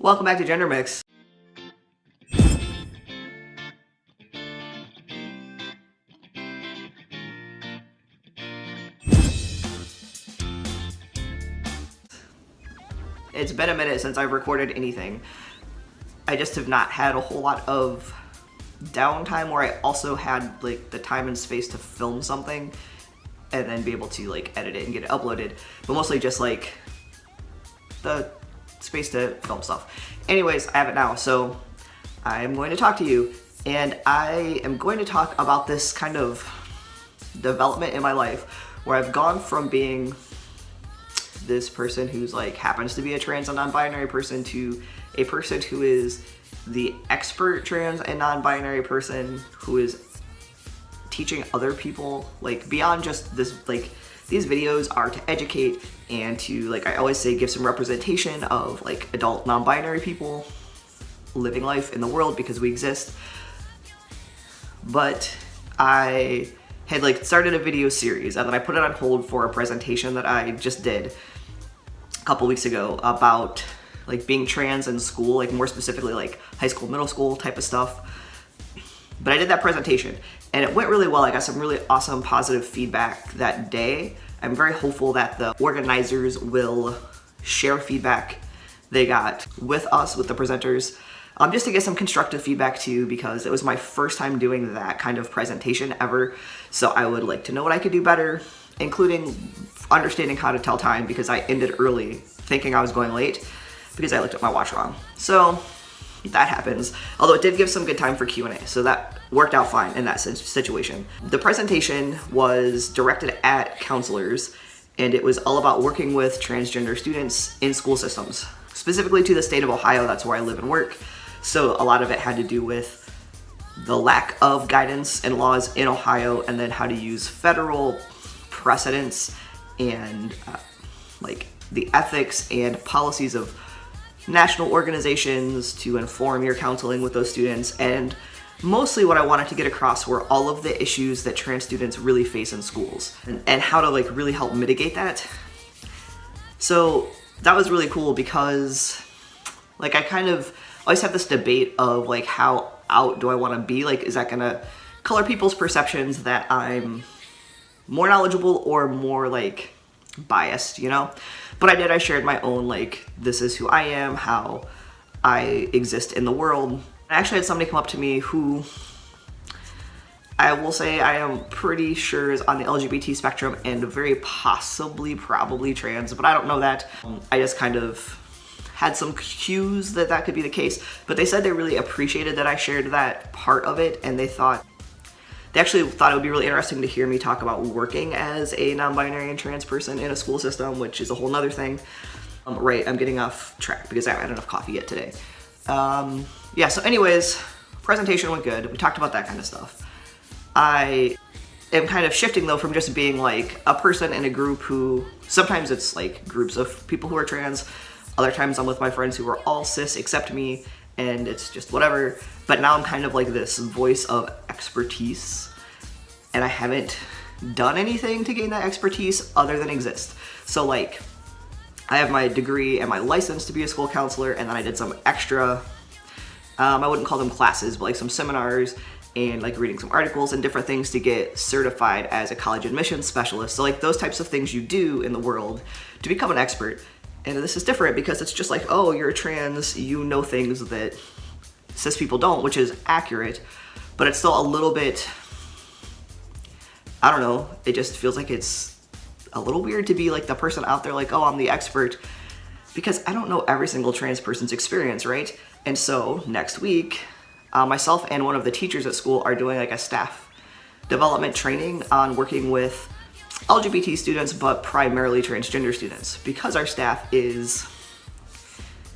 Welcome back to Gender Mix. It's been a minute since I've recorded anything. I just have not had a whole lot of downtime where I also had like the time and space to film something and then be able to like edit it and get it uploaded, but mostly just like the space to film stuff. Anyways, I have it now, so I'm going to talk to you, and I am going to talk about this kind of development in my life where I've gone from being this person who's like happens to be a trans and non-binary person to a person who is the expert trans and non-binary person who is teaching other people, like beyond just this, like these videos are to educate and to, like I always say, give some representation of like adult non-binary people living life in the world because we exist. But I had like started a video series and then I put it on hold for a presentation that I just did a couple weeks ago about like being trans in school, like more specifically like high school, middle school type of stuff. But I did that presentation and it went really well. I got some really awesome positive feedback that day. I'm very hopeful that the organizers will share feedback they got with us, with the presenters, just to get some constructive feedback too, because it was my first time doing that kind of presentation ever. So I would like to know what I could do better, including understanding how to tell time, because I ended early thinking I was going late because I looked at my watch wrong. So that happens, although it did give some good time for Q&A, so that worked out fine in that situation. The presentation was directed at counselors, and it was all about working with transgender students in school systems, specifically to the state of Ohio. That's where I live and work. So a lot of it had to do with the lack of guidance and laws in Ohio, and then how to use federal precedents and like the ethics and policies of national organizations to inform your counseling with those students. And mostly what I wanted to get across were all of the issues that trans students really face in schools and how to like really help mitigate that. So that was really cool because like I kind of always have this debate of like how out do I want to be? Like, is that gonna color people's perceptions that I'm more knowledgeable or more like biased, you know? But I shared my own, like, this is who I am, how I exist in the world. I actually had somebody come up to me who I will say I am pretty sure is on the LGBT spectrum and very possibly, probably trans, but I don't know that. I just kind of had some cues that that could be the case, but they said they really appreciated that I shared that part of it, and they actually thought it would be really interesting to hear me talk about working as a non-binary and trans person in a school system, which is a whole nother thing. Right, I'm getting off track because I haven't had enough coffee yet today. Yeah, so anyways, presentation went good. We talked about that kind of stuff. I am kind of shifting though from just being like a person in a group who, sometimes it's like groups of people who are trans, other times I'm with my friends who are all cis except me, and it's just whatever. But now I'm kind of like this voice of expertise, and I haven't done anything to gain that expertise other than exist. So like, I have my degree and my license to be a school counselor, and then I did some extra, I wouldn't call them classes, but like some seminars and like reading some articles and different things to get certified as a college admissions specialist. So like those types of things you do in the world to become an expert. And this is different because it's just like, oh, you're trans, you know things that cis people don't, which is accurate, but it's still a little bit, I don't know, it just feels like it's a little weird to be like the person out there like, oh, I'm the expert, because I don't know every single trans person's experience, right? And so next week, myself and one of the teachers at school are doing like a staff development training on working with LGBT students, but primarily transgender students, because our staff is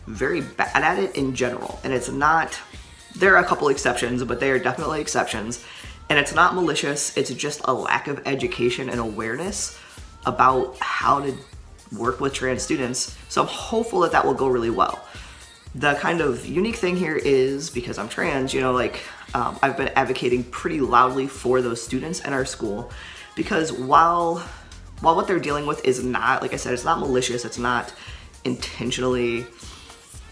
very bad at it in general. And it's not, there are a couple exceptions, but they are definitely exceptions. And it's not malicious, it's just a lack of education and awareness about how to work with trans students. So I'm hopeful that that will go really well. The kind of unique thing here is, because I'm trans, you know, like I've been advocating pretty loudly for those students in our school, because while what they're dealing with is not, like I said, it's not malicious, it's not intentionally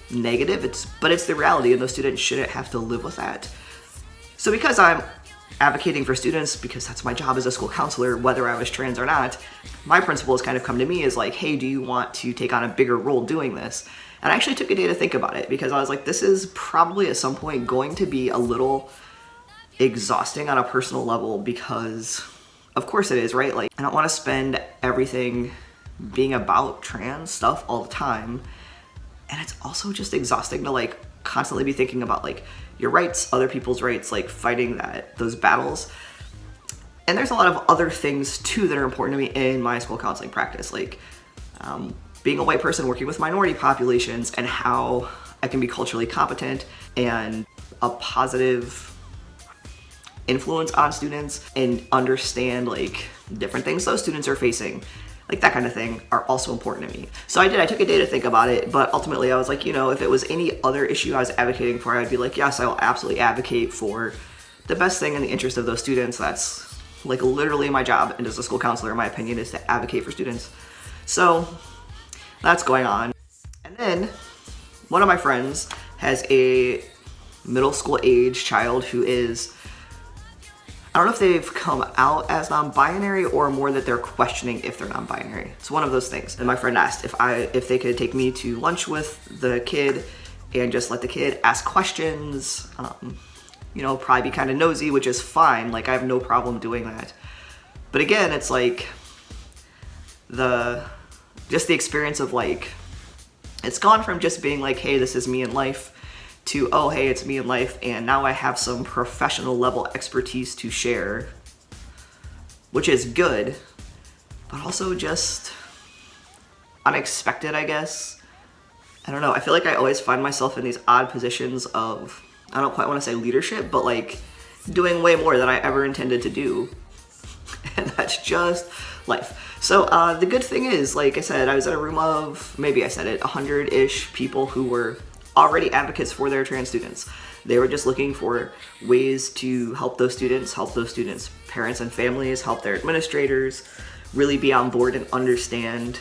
negative, but it's the reality, and those students shouldn't have to live with that. So because I'm advocating for students, because that's my job as a school counselor, whether I was trans or not, my principal has kind of come to me as like, hey, do you want to take on a bigger role doing this? And I actually took a day to think about it, because I was like, this is probably at some point going to be a little exhausting on a personal level, because of course it is, right? Like, I don't want to spend everything being about trans stuff all the time. And it's also just exhausting to like constantly be thinking about like your rights, other people's rights, like fighting those battles. And there's a lot of other things too that are important to me in my school counseling practice, like being a white person working with minority populations, and how I can be culturally competent and a positive influence on students and understand like different things those students are facing. Like that kind of thing are also important to me. So I took a day to think about it, but ultimately I was like, if it was any other issue I was advocating for, I'd be like, yes, I will absolutely advocate for the best thing in the interest of those students. That's like literally my job, and as a school counselor, my opinion is to advocate for students. So that's going on. And then one of my friends has a middle school age child who is, I don't know if they've come out as non-binary or more that they're questioning if they're non-binary. It's one of those things. And my friend asked if they could take me to lunch with the kid and just let the kid ask questions, probably be kind of nosy, which is fine. Like, I have no problem doing that. But again, it's like the experience of like, it's gone from just being like, hey, this is me in life, to, oh, hey, it's me in life, and now I have some professional level expertise to share, which is good, but also just unexpected, I guess. I don't know. I feel like I always find myself in these odd positions of, I don't quite want to say leadership, but like doing way more than I ever intended to do. And that's just life. So the good thing is, like I said, I was in a room of, maybe I said it, 100-ish people who were already advocates for their trans students. They were just looking for ways to help those students' parents and families, help their administrators, really be on board and understand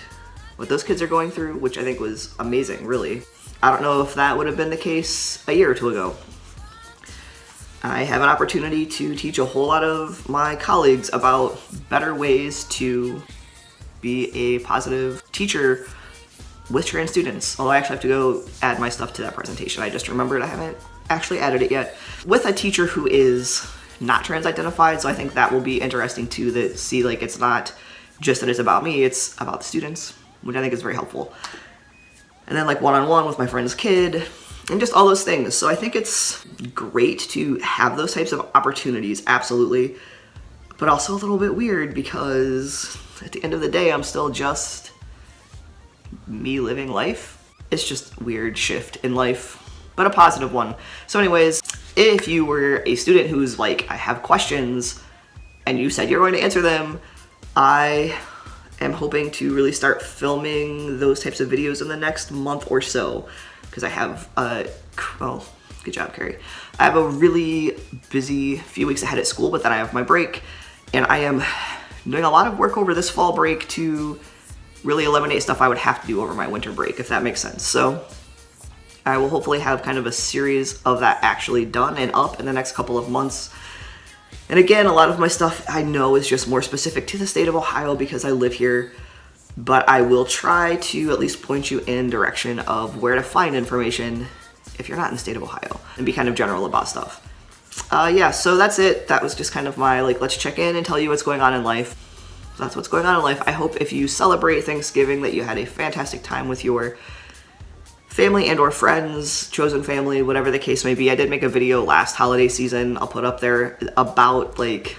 what those kids are going through, which I think was amazing, really. I don't know if that would have been the case a year or two ago. I have an opportunity to teach a whole lot of my colleagues about better ways to be a positive teacher with trans students. Although I actually have to go add my stuff to that presentation. I just remembered I haven't actually added it yet. With a teacher who is not trans identified, so I think that will be interesting too, to see like it's not just that it's about me, it's about the students, which I think is very helpful. And then like one-on-one with my friend's kid, and just all those things. So I think it's great to have those types of opportunities, absolutely. But also a little bit weird, because at the end of the day, I'm still just me living life. It's just a weird shift in life, but a positive one. So anyways, if you were a student who's like, I have questions, and you said you're going to answer them, I am hoping to really start filming those types of videos in the next month or so, because I have good job, Carrie. I have a really busy few weeks ahead at school, but then I have my break, and I am doing a lot of work over this fall break to really eliminate stuff I would have to do over my winter break, if that makes sense. So I will hopefully have kind of a series of that actually done and up in the next couple of months. And again, a lot of my stuff I know is just more specific to the state of Ohio because I live here, but I will try to at least point you in direction of where to find information if you're not in the state of Ohio, and be kind of general about stuff. Yeah, so that's it. That was just kind of my, like, let's check in and tell you what's going on in life. So that's what's going on in life. I hope if you celebrate Thanksgiving that you had a fantastic time with your family and or friends, chosen family, whatever the case may be. I did make a video last holiday season I'll put up there about like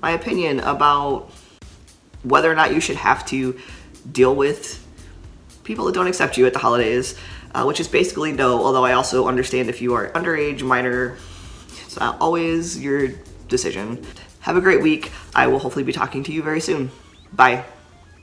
my opinion about whether or not you should have to deal with people that don't accept you at the holidays, which is basically no, although I also understand if you are underage, minor, it's not always your decision. Have a great week. I will hopefully be talking to you very soon. Bye.